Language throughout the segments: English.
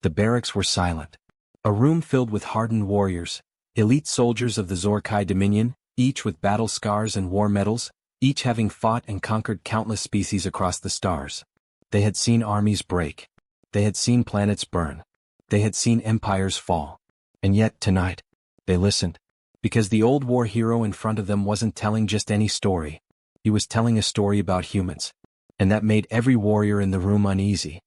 The barracks were silent. A room filled with hardened warriors, elite soldiers of the Zorkai Dominion, each with battle scars and war medals, each having fought and conquered countless species across the stars. They had seen armies break. They had seen planets burn. They had seen empires fall. And yet, tonight, they listened. Because the old war hero in front of them wasn't telling just any story. He was telling a story about humans. And that made every warrior in the room uneasy.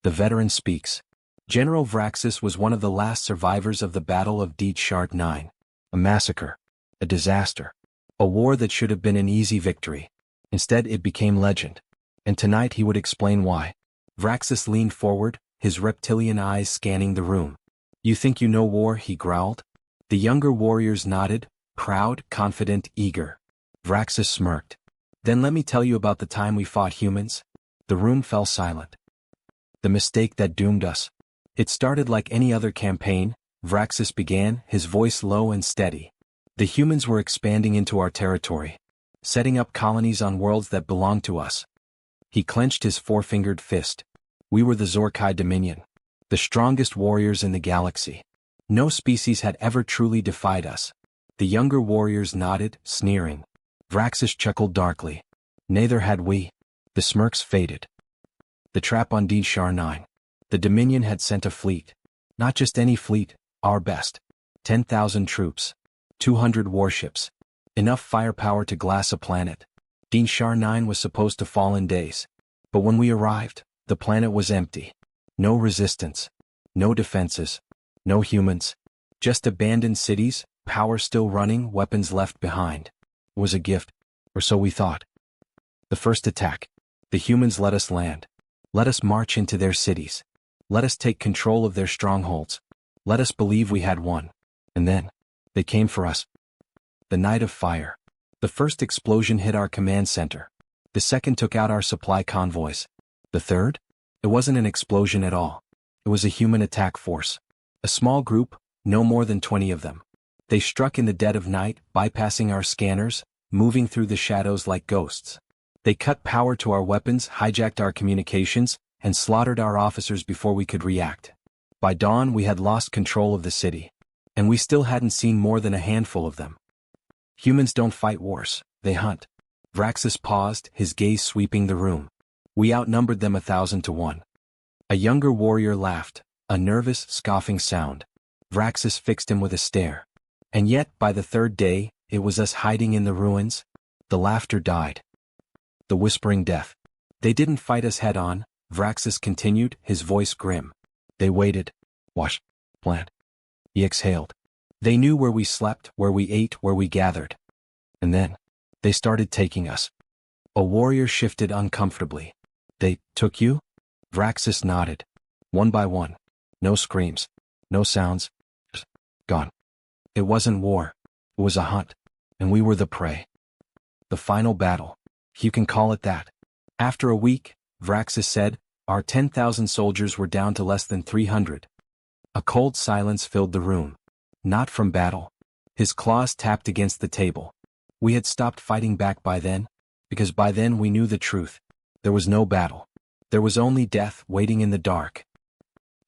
The veteran speaks. General Vraxis was one of the last survivors of the Battle of Dead 9. A massacre. A disaster. A war that should have been an easy victory. Instead, it became legend. And tonight he would explain why. Vraxis leaned forward, his reptilian eyes scanning the room. "You think you know war?" he growled. The younger warriors nodded, proud, confident, eager. Vraxis smirked. "Then let me tell you about the time we fought humans." The room fell silent. "The mistake that doomed us. It started like any other campaign," Vraxis began, his voice low and steady. "The humans were expanding into our territory, setting up colonies on worlds that belonged to us." He clenched his four-fingered fist. "We were the Zorkai Dominion, the strongest warriors in the galaxy. No species had ever truly defied us." The younger warriors nodded, sneering. Vraxis chuckled darkly. "Neither had we." The smirks faded. "The trap on Dead 9. The Dominion had sent a fleet. Not just any fleet, our best. 10,000 troops. 200 warships. Enough firepower to glass a planet. Dead 9 was supposed to fall in days. But when we arrived, the planet was empty. No resistance. No defenses. No humans. Just abandoned cities, power still running, weapons left behind. It was a gift. Or so we thought. The first attack. The humans let us land. Let us march into their cities. Let us take control of their strongholds. Let us believe we had won. And then, they came for us. The night of fire. The first explosion hit our command center. The second took out our supply convoys. The third? It wasn't an explosion at all. It was a human attack force. A small group, no more than 20 of them. They struck in the dead of night, bypassing our scanners, moving through the shadows like ghosts. They cut power to our weapons, hijacked our communications, and slaughtered our officers before we could react. By dawn we had lost control of the city. And we still hadn't seen more than a handful of them. Humans don't fight wars, they hunt. Vraxis paused, his gaze sweeping the room. We outnumbered them 1,000 to 1. A younger warrior laughed, a nervous, scoffing sound. Vraxis fixed him with a stare. And yet, by the third day, it was us hiding in the ruins. The laughter died. The whispering death. They didn't fight us head-on, Vraxis continued, his voice grim. They waited. Watched. Planned. He exhaled. They knew where we slept, where we ate, where we gathered. And then, they started taking us. A warrior shifted uncomfortably. They took you? Vraxis nodded. One by one. No screams. No sounds. Just gone. It wasn't war. It was a hunt. And we were the prey. The final battle. You can call it that. After a week, Vraxis said, our 10,000 soldiers were down to less than 300. A cold silence filled the room. Not from battle. His claws tapped against the table. We had stopped fighting back by then, because by then we knew the truth. There was no battle. There was only death waiting in the dark.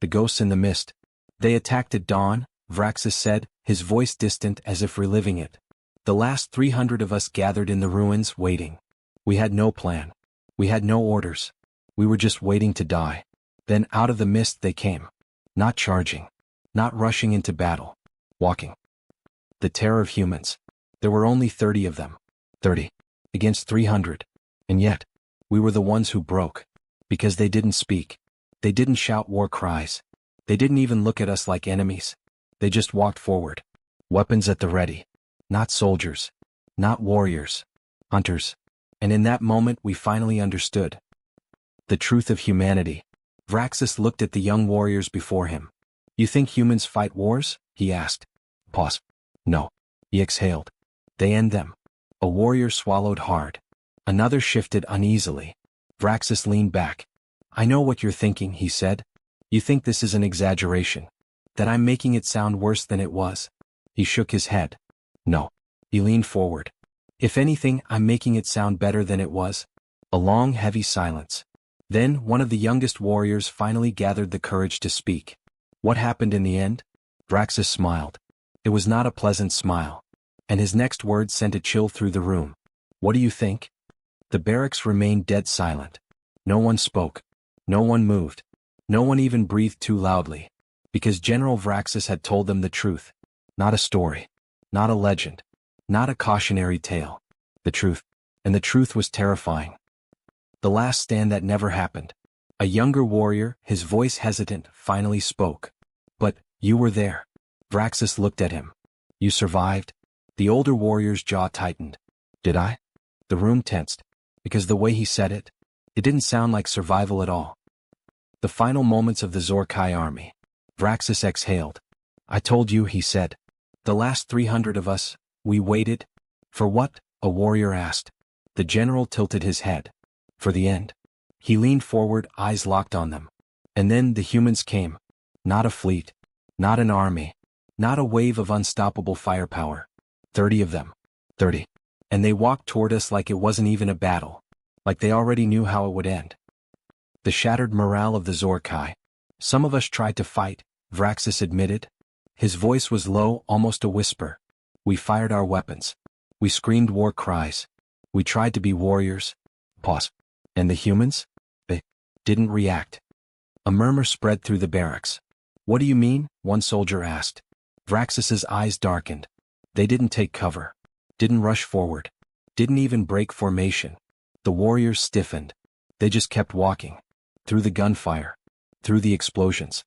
The ghosts in the mist. They attacked at dawn, Vraxis said, his voice distant as if reliving it. The last 300 of us gathered in the ruins, waiting. We had no plan. We had no orders. We were just waiting to die. Then out of the mist they came. Not charging. Not rushing into battle. Walking. The terror of humans. There were only 30 of them. 30. Against 300. And yet, we were the ones who broke. Because they didn't speak. They didn't shout war cries. They didn't even look at us like enemies. They just walked forward. Weapons at the ready. Not soldiers. Not warriors. Hunters. And in that moment we finally understood. The truth of humanity. Vraxis looked at the young warriors before him. You think humans fight wars? He asked. Pause. No. He exhaled. They end them. A warrior swallowed hard. Another shifted uneasily. Vraxis leaned back. I know what you're thinking, he said. You think this is an exaggeration. That I'm making it sound worse than it was. He shook his head. No. He leaned forward. If anything, I'm making it sound better than it was. A long, heavy silence. Then one of the youngest warriors finally gathered the courage to speak. What happened in the end? Vraxis smiled. It was not a pleasant smile. And his next words sent a chill through the room. What do you think? The barracks remained dead silent. No one spoke. No one moved. No one even breathed too loudly. Because General Vraxis had told them the truth. Not a story. Not a legend. Not a cautionary tale. The truth. And the truth was terrifying. The last stand that never happened. A younger warrior, his voice hesitant, finally spoke. But, you were there. Vraxis looked at him. You survived? The older warrior's jaw tightened. Did I? The room tensed. Because the way he said it didn't sound like survival at all. The final moments of the Zorkai army. Vraxis exhaled. I told you, he said. The last 300 of us, we waited. For what? A warrior asked. The general tilted his head. For the end. He leaned forward, eyes locked on them. And then the humans came. Not a fleet. Not an army. Not a wave of unstoppable firepower. 30 of them. 30. And they walked toward us like it wasn't even a battle. Like they already knew how it would end. The shattered morale of the Zorkai. Some of us tried to fight, Vraxis admitted. His voice was low, almost a whisper. We fired our weapons. We screamed war cries. We tried to be warriors. Pause. And the humans? They didn't react. A murmur spread through the barracks. What do you mean? One soldier asked. Vraxis's eyes darkened. They didn't take cover. Didn't rush forward. Didn't even break formation. The warriors stiffened. They just kept walking. Through the gunfire. Through the explosions.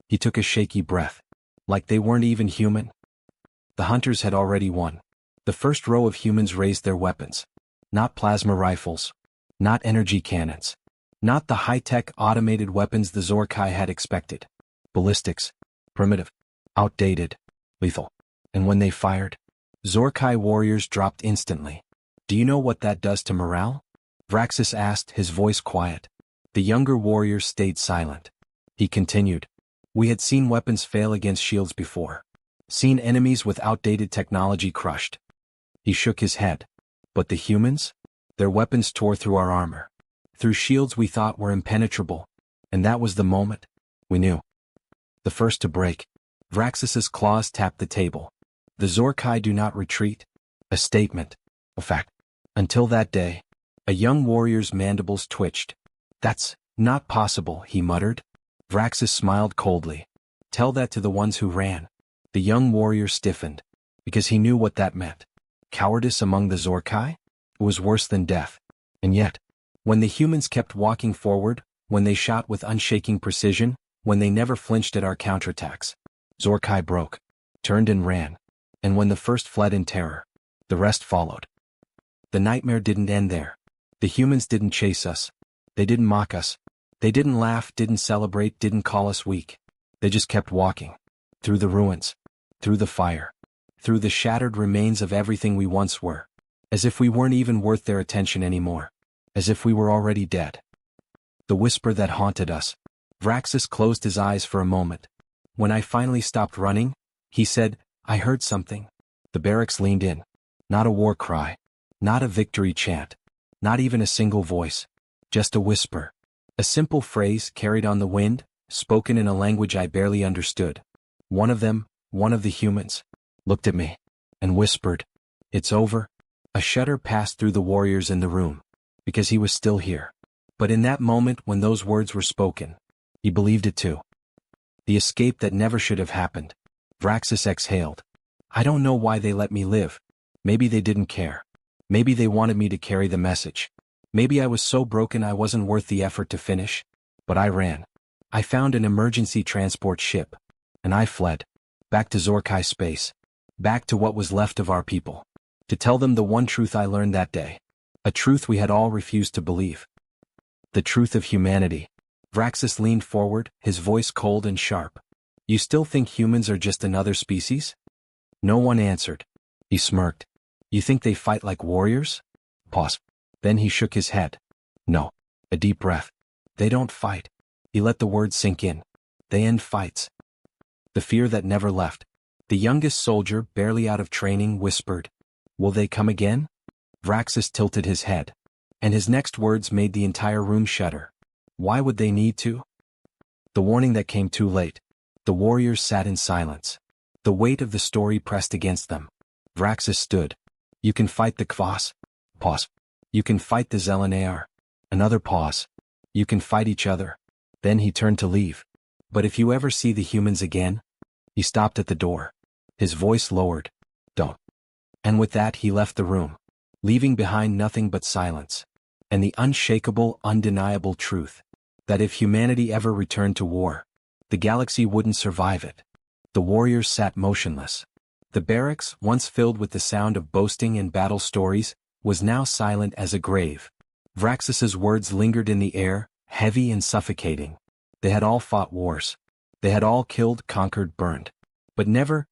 He took a shaky breath. Like they weren't even human. The hunters had already won. The first row of humans raised their weapons. Not plasma rifles. Not energy cannons. Not the high-tech automated weapons the Zorkai had expected. Ballistics. Primitive. Outdated. Lethal. And when they fired, Zorkai warriors dropped instantly. Do you know what that does to morale? Vraxis asked, his voice quiet. The younger warriors stayed silent. He continued. We had seen weapons fail against shields before. Seen enemies with outdated technology crushed. He shook his head. But the humans? Their weapons tore through our armor. Through shields we thought were impenetrable. And that was the moment. We knew. The first to break. Vraxis's claws tapped the table. The Zorkai do not retreat. A statement. A fact. Until that day. A young warrior's mandibles twitched. That's not possible, he muttered. Vraxis smiled coldly. Tell that to the ones who ran. The young warrior stiffened. Because he knew what that meant. Cowardice among the Zorkai? It was worse than death. And yet, when the humans kept walking forward, when they shot with unshaking precision, when they never flinched at our counterattacks, Zorkai broke, turned and ran. And when the first fled in terror, the rest followed. The nightmare didn't end there. The humans didn't chase us. They didn't mock us. They didn't laugh, didn't celebrate, didn't call us weak. They just kept walking. Through the ruins. Through the fire. Through the shattered remains of everything we once were. As if we weren't even worth their attention anymore. As if we were already dead. The whisper that haunted us. Vraxis closed his eyes for a moment. When I finally stopped running, he said, I heard something. The barracks leaned in. Not a war cry. Not a victory chant. Not even a single voice. Just a whisper. A simple phrase carried on the wind, spoken in a language I barely understood. One of them, one of the humans, looked at me and whispered, It's over. A shudder passed through the warriors in the room, because he was still here. But in that moment when those words were spoken, he believed it too. The escape that never should have happened. Vraxis exhaled. I don't know why they let me live. Maybe they didn't care. Maybe they wanted me to carry the message. Maybe I was so broken I wasn't worth the effort to finish. But I ran. I found an emergency transport ship. And I fled. Back to Zorkai space. Back to what was left of our people. To tell them the one truth I learned that day. A truth we had all refused to believe. The truth of humanity. Vraxis leaned forward, his voice cold and sharp. You still think humans are just another species? No one answered. He smirked. You think they fight like warriors? Pause. Then he shook his head. No. A deep breath. They don't fight. He let the words sink in. They end fights. The fear that never left. The youngest soldier, barely out of training, whispered, Will they come again? Vraxis tilted his head. And his next words made the entire room shudder. Why would they need to? The warning that came too late. The warriors sat in silence. The weight of the story pressed against them. Vraxis stood. You can fight the Kvass. Pause. You can fight the Zelenaar. Another pause. You can fight each other. Then he turned to leave. But if you ever see the humans again? He stopped at the door. His voice lowered. Don't. And with that he left the room, leaving behind nothing but silence. And the unshakable, undeniable truth that if humanity ever returned to war, the galaxy wouldn't survive it. The warriors sat motionless. The barracks, once filled with the sound of boasting and battle stories, was now silent as a grave. Vraxis's words lingered in the air, heavy and suffocating. They had all fought wars. They had all killed, conquered, burned. But never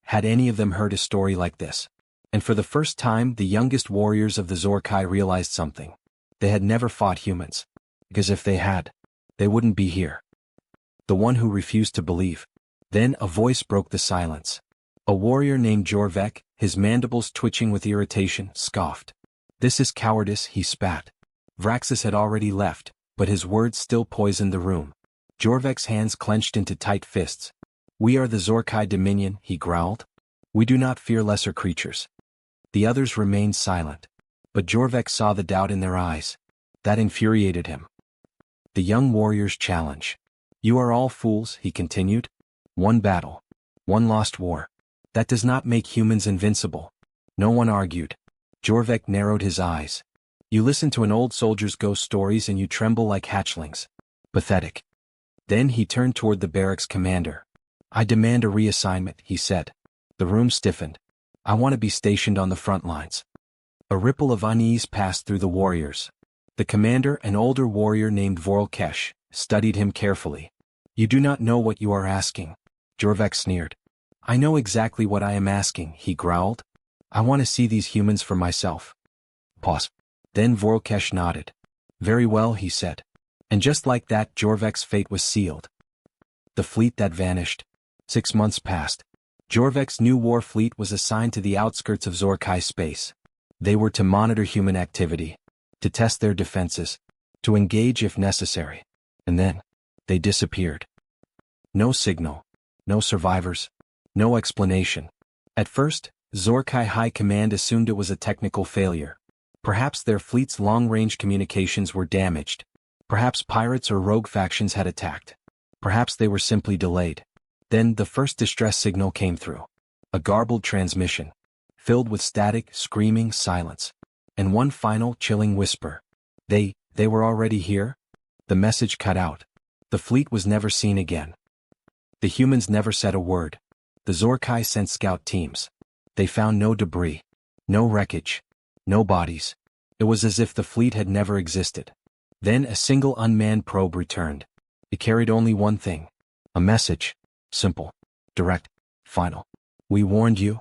had any of them heard a story like this. And for the first time, the youngest warriors of the Zorkai realized something. They had never fought humans. Because if they had, they wouldn't be here. The one who refused to believe. Then a voice broke the silence. A warrior named Jorvek, his mandibles twitching with irritation, scoffed. This is cowardice, he spat. Vraxis had already left, but his words still poisoned the room. Jorvek's hands clenched into tight fists. We are the Zorkai Dominion, he growled. We do not fear lesser creatures. The others remained silent. But Jorvek saw the doubt in their eyes. That infuriated him. The young warrior's challenge. You are all fools, he continued. One battle. One lost war. That does not make humans invincible. No one argued. Jorvek narrowed his eyes. You listen to an old soldier's ghost stories and you tremble like hatchlings. Pathetic. Then he turned toward the barracks commander. I demand a reassignment, he said. The room stiffened. I want to be stationed on the front lines. A ripple of unease passed through the warriors. The commander, an older warrior named Voralkesh, studied him carefully. You do not know what you are asking. Jorvek sneered. I know exactly what I am asking, he growled. I want to see these humans for myself. Pause. Then Voralkesh nodded. Very well, he said. And just like that, Jorvek's fate was sealed. The fleet that vanished. 6 months passed. Jorvek's new war fleet was assigned to the outskirts of Zorkai space. They were to monitor human activity, to test their defenses, to engage if necessary. And then, they disappeared. No signal, no survivors, no explanation. At first, Zorkai High Command assumed it was a technical failure. Perhaps their fleet's long-range communications were damaged. Perhaps pirates or rogue factions had attacked. Perhaps they were simply delayed. Then the first distress signal came through. A garbled transmission, filled with static, screaming silence. And one final, chilling whisper. They were already here? The message cut out. The fleet was never seen again. The humans never said a word. The Zorkai sent scout teams. They found no debris, no wreckage, no bodies. It was as if the fleet had never existed. Then a single unmanned probe returned. It carried only one thing. A message. Simple, direct, final. We warned you.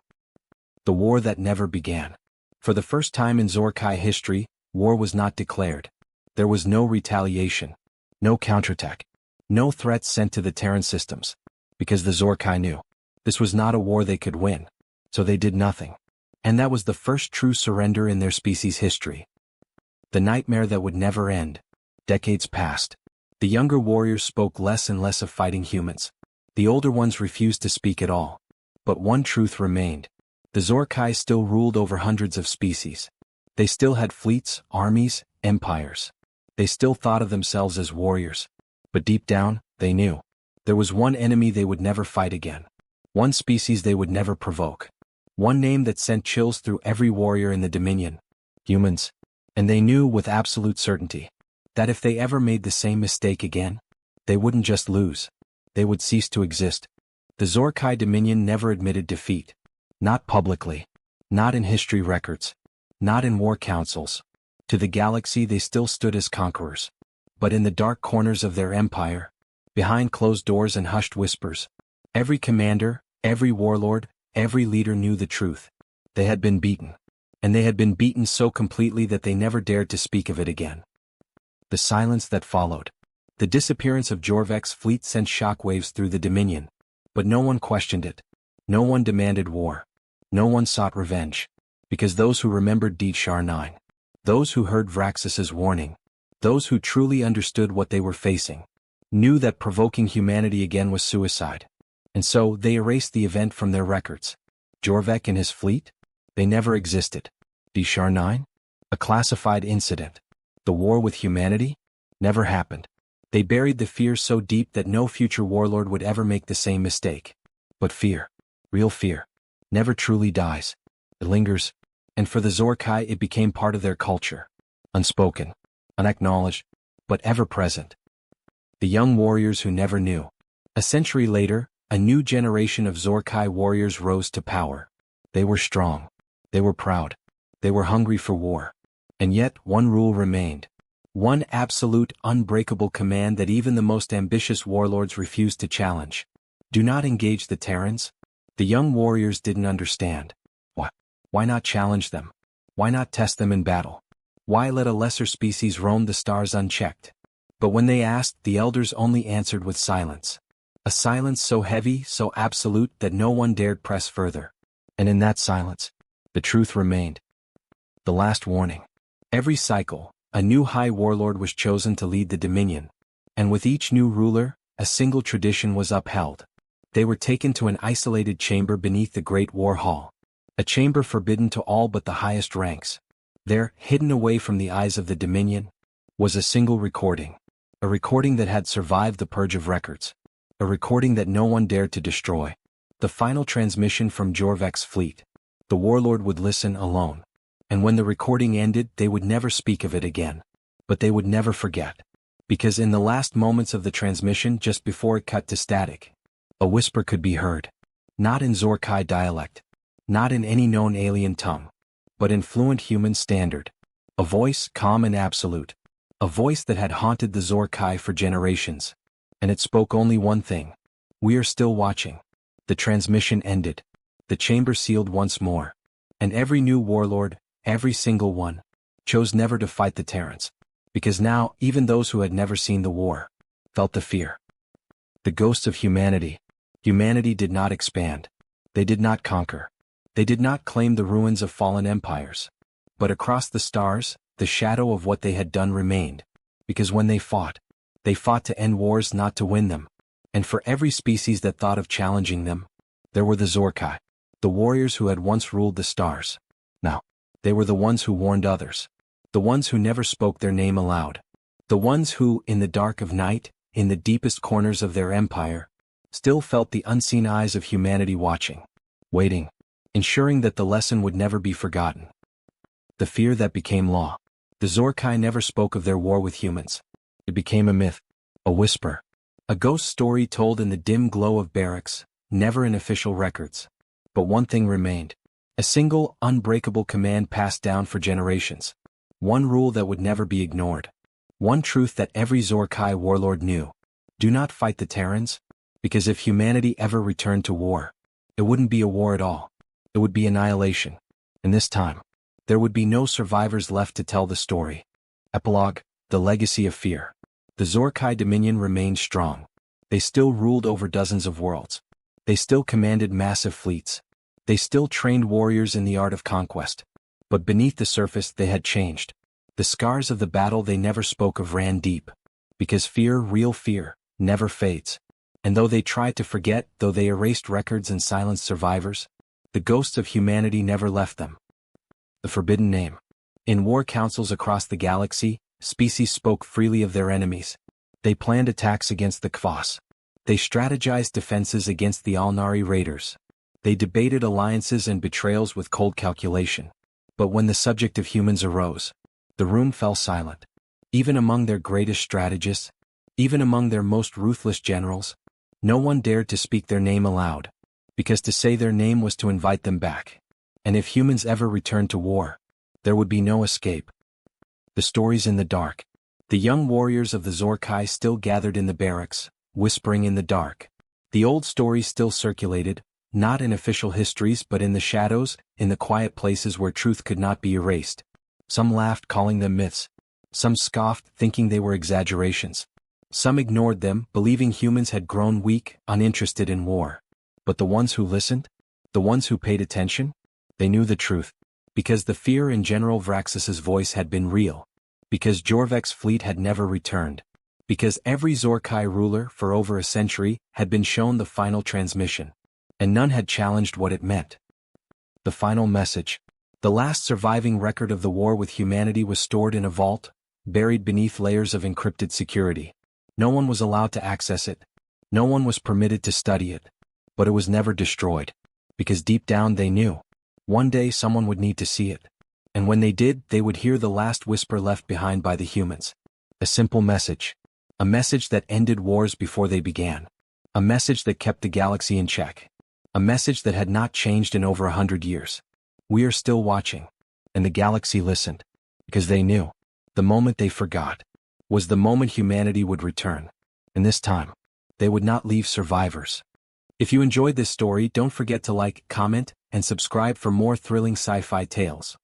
The war that never began. For the first time in Zorkai history, war was not declared. There was no retaliation, no counterattack, no threats sent to the Terran systems. Because the Zorkai knew this was not a war they could win. So they did nothing. And that was the first true surrender in their species' history. The nightmare that would never end. Decades passed. The younger warriors spoke less and less of fighting humans. The older ones refused to speak at all. But one truth remained. The Zorkai still ruled over hundreds of species. They still had fleets, armies, empires. They still thought of themselves as warriors. But deep down, they knew. There was one enemy they would never fight again. One species they would never provoke. One name that sent chills through every warrior in the Dominion. Humans. And they knew with absolute certainty that if they ever made the same mistake again, they wouldn't just lose. They would cease to exist. The Zorkai Dominion never admitted defeat. Not publicly. Not in history records. Not in war councils. To the galaxy they still stood as conquerors. But in the dark corners of their empire, behind closed doors and hushed whispers, every commander, every warlord, every leader knew the truth. They had been beaten. And they had been beaten so completely that they never dared to speak of it again. The silence that followed. The disappearance of Jorvek's fleet sent shockwaves through the Dominion. But no one questioned it. No one demanded war. No one sought revenge. Because those who remembered Deet Shar 9, those who heard Vraxis's warning, Those who truly understood what they were facing knew that provoking humanity again was suicide. And so they erased the event from their records. Jorvik and his fleet? They never existed. D-9? A classified incident. The war with humanity? Never happened. They buried the fear so deep that no future warlord would ever make the same mistake. But fear, real fear, never truly dies. It lingers, and for the Zorkai it became part of their culture. Unspoken, unacknowledged, but ever present. The young warriors who never knew. A century later, a new generation of Zorkai warriors rose to power. They were strong. They were proud. They were hungry for war. And yet, one rule remained. One absolute, unbreakable command that even the most ambitious warlords refused to challenge. Do not engage the Terrans. The young warriors didn't understand. Why not challenge them? Why not test them in battle? Why let a lesser species roam the stars unchecked? But when they asked, the elders only answered with silence. A silence so heavy, so absolute that no one dared press further. And in that silence, the truth remained. The last warning. Every cycle, a new high warlord was chosen to lead the Dominion. And with each new ruler, a single tradition was upheld. They were taken to an isolated chamber beneath the Great War Hall. A chamber forbidden to all but the highest ranks. There, hidden away from the eyes of the Dominion, was a single recording. A recording that had survived the purge of records. A recording that no one dared to destroy. The final transmission from Jorvik's fleet. The warlord would listen alone. And when the recording ended, they would never speak of it again. But they would never forget. Because in the last moments of the transmission, just before it cut to static, a whisper could be heard. Not in Zorkai dialect. Not in any known alien tongue. But in fluent human standard. A voice calm and absolute. A voice that had haunted the Zorkai for generations. And it spoke only one thing. We are still watching. The transmission ended. The chamber sealed once more. And every new warlord, every single one, chose never to fight the Terrans. Because now, even those who had never seen the war, felt the fear. The ghosts of humanity. Humanity did not expand. They did not conquer. They did not claim the ruins of fallen empires. But across the stars, the shadow of what they had done remained. Because when they fought to end wars, not to win them. And for every species that thought of challenging them, there were the Zorkai, the warriors who had once ruled the stars. Now, they were the ones who warned others. The ones who never spoke their name aloud. The ones who, in the dark of night, in the deepest corners of their empire, still felt the unseen eyes of humanity watching, waiting, ensuring that the lesson would never be forgotten. The fear that became law. The Zorkai never spoke of their war with humans. It became a myth, a whisper, a ghost story told in the dim glow of barracks, never in official records. But one thing remained. A single, unbreakable command passed down for generations. One rule that would never be ignored. One truth that every Zorkai warlord knew. Do not fight the Terrans, because if humanity ever returned to war, it wouldn't be a war at all. It would be annihilation. And this time, there would be no survivors left to tell the story. Epilogue, the legacy of fear. The Zorkai Dominion remained strong. They still ruled over dozens of worlds. They still commanded massive fleets. They still trained warriors in the art of conquest. But beneath the surface they had changed. The scars of the battle they never spoke of ran deep. Because fear, real fear, never fades. And though they tried to forget, though they erased records and silenced survivors, the ghosts of humanity never left them. The forbidden name. In war councils across the galaxy, species spoke freely of their enemies. They planned attacks against the Kvass. They strategized defenses against the Alnari raiders. They debated alliances and betrayals with cold calculation. But when the subject of humans arose, the room fell silent. Even among their greatest strategists, even among their most ruthless generals, no one dared to speak their name aloud, because to say their name was to invite them back. And if humans ever returned to war, there would be no escape. The stories in the dark. The young warriors of the Zorkai still gathered in the barracks, whispering in the dark. The old stories still circulated, not in official histories but in the shadows, in the quiet places where truth could not be erased. Some laughed, calling them myths. Some scoffed, thinking they were exaggerations. Some ignored them, believing humans had grown weak, uninterested in war. But the ones who listened, the ones who paid attention, they knew the truth. Because the fear in General Vraxis's voice had been real. Because Jorvek's fleet had never returned. Because every Zorkai ruler for over a century had been shown the final transmission. And none had challenged what it meant. The final message. The last surviving record of the war with humanity was stored in a vault, buried beneath layers of encrypted security. No one was allowed to access it. No one was permitted to study it. But it was never destroyed. Because deep down they knew. One day someone would need to see it. And when they did, they would hear the last whisper left behind by the humans. A simple message. A message that ended wars before they began. A message that kept the galaxy in check. A message that had not changed in over 100 years. We are still watching. And the galaxy listened. Because they knew. The moment they forgot was the moment humanity would return. And this time, they would not leave survivors. If you enjoyed this story, don't forget to like, comment, and subscribe for more thrilling sci-fi tales.